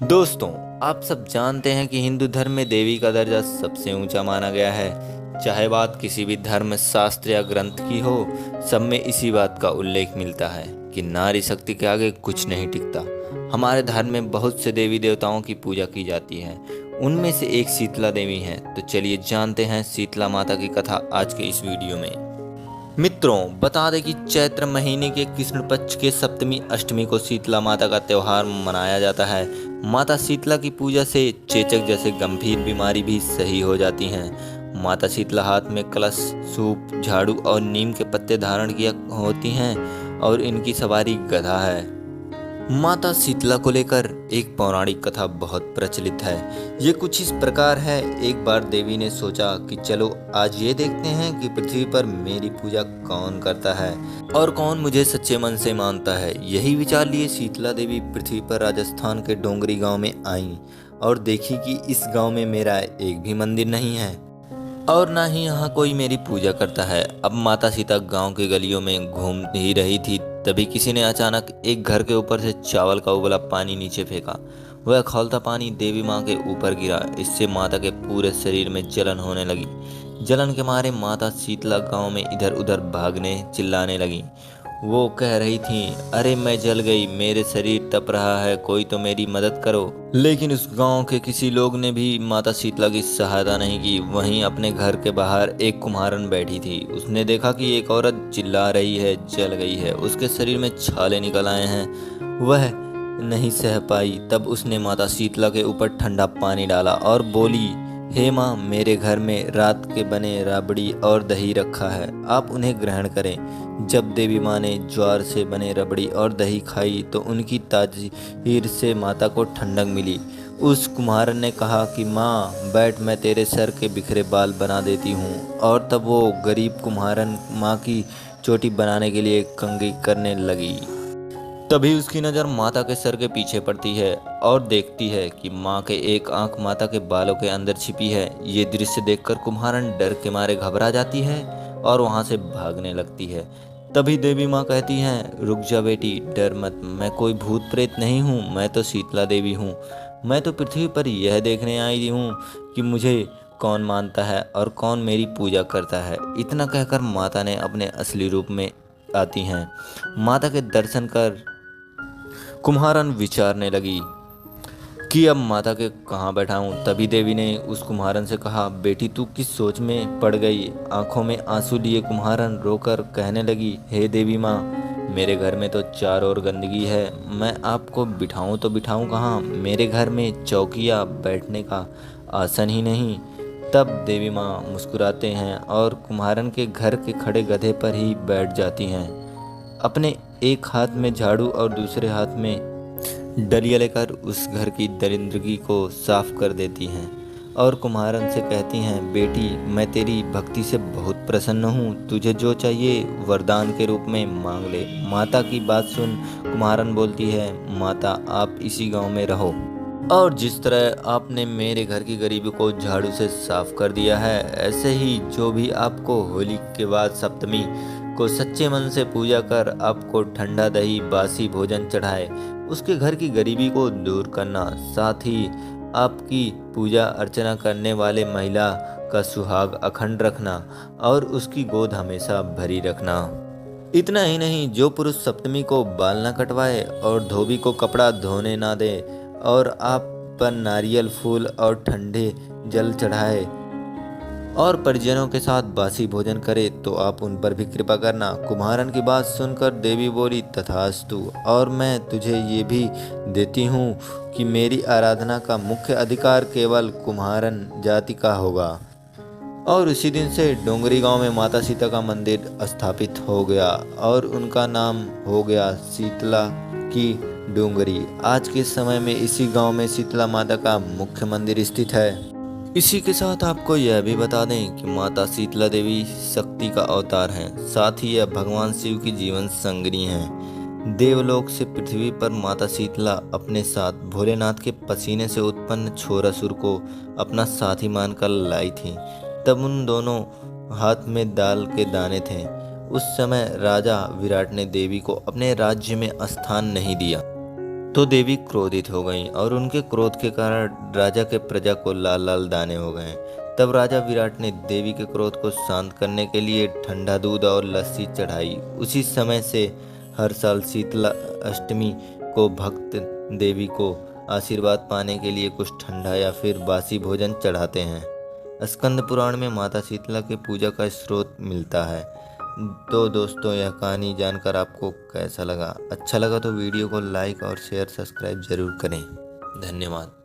दोस्तों, आप सब जानते हैं कि हिंदू धर्म में देवी का दर्जा सबसे ऊंचा माना गया है। चाहे बात किसी भी धर्म शास्त्र या ग्रंथ की हो, सब में इसी बात का उल्लेख मिलता है कि नारी शक्ति के आगे कुछ नहीं टिकता। हमारे धर्म में बहुत से देवी देवताओं की पूजा की जाती है। उनमें से एक शीतला देवी है। तो चलिए जानते हैं शीतला माता की कथा आज के इस वीडियो में। मित्रों, बता दें कि चैत्र महीने के कृष्ण पक्ष के सप्तमी अष्टमी को शीतला माता का त्योहार मनाया जाता है। माता शीतला की पूजा से चेचक जैसे गंभीर बीमारी भी सही हो जाती हैं। माता शीतला हाथ में कलश, सूप, झाड़ू और नीम के पत्ते धारण किया होती हैं और इनकी सवारी गधा है। माता शीतला को लेकर एक पौराणिक कथा बहुत प्रचलित है। ये कुछ इस प्रकार है। एक बार देवी ने सोचा कि चलो आज ये देखते हैं कि पृथ्वी पर मेरी पूजा कौन करता है और कौन मुझे सच्चे मन से मानता है। यही विचार लिए शीतला देवी पृथ्वी पर राजस्थान के डोंगरी गांव में आई और देखी कि इस गांव में मेरा एक भी मंदिर नहीं है और ना ही यहाँ कोई मेरी पूजा करता है। अब माता सीता गांव की गलियों में घूम ही रही थी, तभी किसी ने अचानक एक घर के ऊपर से चावल का उबला पानी नीचे फेंका। वह खौलता पानी देवी माँ के ऊपर गिरा। इससे माता के पूरे शरीर में जलन होने लगी। जलन के मारे माता शीतला गांव में इधर उधर भागने चिल्लाने लगी। वो कह रही थी, अरे मैं जल गई, मेरे शरीर तप रहा है, कोई तो मेरी मदद करो। लेकिन उस गांव के किसी लोग ने भी माता शीतला की सहायता नहीं की। वहीं अपने घर के बाहर एक कुम्हारन बैठी थी। उसने देखा कि एक औरत चिल्ला रही है, जल गई है, उसके शरीर में छाले निकल आए हैं। वह नहीं सह पाई। तब उसने माता शीतला के ऊपर ठंडा पानी डाला और बोली, हे माँ, मेरे घर में रात के बने राबड़ी और दही रखा है, आप उन्हें ग्रहण करें। जब देवी माँ ने ज्वार से बने रबड़ी और दही खाई तो उनकी ताजीर से माता को ठंडक मिली। उस कुम्हारन ने कहा कि माँ बैठ, मैं तेरे सर के बिखरे बाल बना देती हूँ। और तब वो गरीब कुम्हारन माँ की चोटी बनाने के लिए कंघी करने लगी। तभी उसकी नज़र माता के सर के पीछे पड़ती है और देखती है कि माँ के एक आंख माता के बालों के अंदर छिपी है। ये दृश्य देखकर कुम्हारन डर के मारे घबरा जाती है और वहाँ से भागने लगती है। तभी देवी माँ कहती हैं, रुक जा बेटी, डर मत, मैं कोई भूत प्रेत नहीं हूँ, मैं तो शीतला देवी हूँ। मैं तो पृथ्वी पर यह देखने आई हूँ कि मुझे कौन मानता है और कौन मेरी पूजा करता है। इतना कहकर माता ने अपने असली रूप में आती हैं। माता के दर्शन कर कुम्हारन विचारने लगी कि अब माता के कहाँ बैठाऊं। तभी देवी ने उस कुम्हारन से कहा, बेटी तू किस सोच में पड़ गई। आंखों में आंसू लिए कुम्हारन रोकर कहने लगी, हे देवी माँ, मेरे घर में तो चारों ओर गंदगी है, मैं आपको बिठाऊं तो बिठाऊं कहाँ। मेरे घर में चौकी या बैठने का आसन ही नहीं। तब देवी माँ मुस्कुराते हैं और कुम्हारन के घर के खड़े गधे पर ही बैठ जाती हैं। अपने एक हाथ में झाड़ू और दूसरे हाथ में डलिया लेकर उस घर की दरिंदगी को साफ कर देती हैं और कुम्हारन से कहती हैं, बेटी मैं तेरी भक्ति से बहुत प्रसन्न हूँ, तुझे जो चाहिए वरदान के रूप में मांग ले। माता की बात सुन कुम्हारन बोलती है, माता आप इसी गांव में रहो और जिस तरह आपने मेरे घर की गरीबी को झाड़ू से साफ कर दिया है, ऐसे ही जो भी आपको होली के बाद सप्तमी को सच्चे मन से पूजा कर आपको ठंडा दही बासी भोजन चढ़ाए, उसके घर की गरीबी को दूर करना, साथ ही आपकी पूजा अर्चना करने वाले महिला का सुहाग अखंड रखना और उसकी गोद हमेशा भरी रखना। इतना ही नहीं, जो पुरुष सप्तमी को बाल न कटवाए और धोबी को कपड़ा धोने ना दे और आप पर नारियल फूल और ठंडे जल चढ़ाए और परिजनों के साथ बासी भोजन करे तो आप उन पर भी कृपा करना। कुम्हारन की बात सुनकर देवी बोली, तथास्तु, और मैं तुझे ये भी देती हूँ कि मेरी आराधना का मुख्य अधिकार केवल कुम्हारन जाति का होगा। और उसी दिन से डोंगरी गांव में माता सीता का मंदिर स्थापित हो गया और उनका नाम हो गया शीतला की डोंगरी। आज के समय में इसी गांव में शीतला माता का मुख्य मंदिर स्थित है। इसी के साथ आपको यह भी बता दें कि माता शीतला देवी शक्ति का अवतार हैं, साथ ही यह भगवान शिव की जीवन संगिनी हैं। देवलोक से पृथ्वी पर माता शीतला अपने साथ भोलेनाथ के पसीने से उत्पन्न छोरासुर को अपना साथी मानकर लाई थी। तब उन दोनों हाथ में दाल के दाने थे। उस समय राजा विराट ने देवी को अपने राज्य में स्थान नहीं दिया। तो देवी क्रोधित हो गईं और उनके क्रोध के कारण राजा के प्रजा को लाल लाल दाने हो गए। तब राजा विराट ने देवी के क्रोध को शांत करने के लिए ठंडा दूध और लस्सी चढ़ाई। उसी समय से हर साल शीतला अष्टमी को भक्त देवी को आशीर्वाद पाने के लिए कुछ ठंडा या फिर बासी भोजन चढ़ाते हैं। स्कंद पुराण में माता शीतला के पूजा का स्रोत मिलता है। तो दोस्तों, यह कहानी जानकर आपको कैसा लगा? अच्छा लगा तो वीडियो को लाइक और शेयर सब्सक्राइब जरूर करें। धन्यवाद।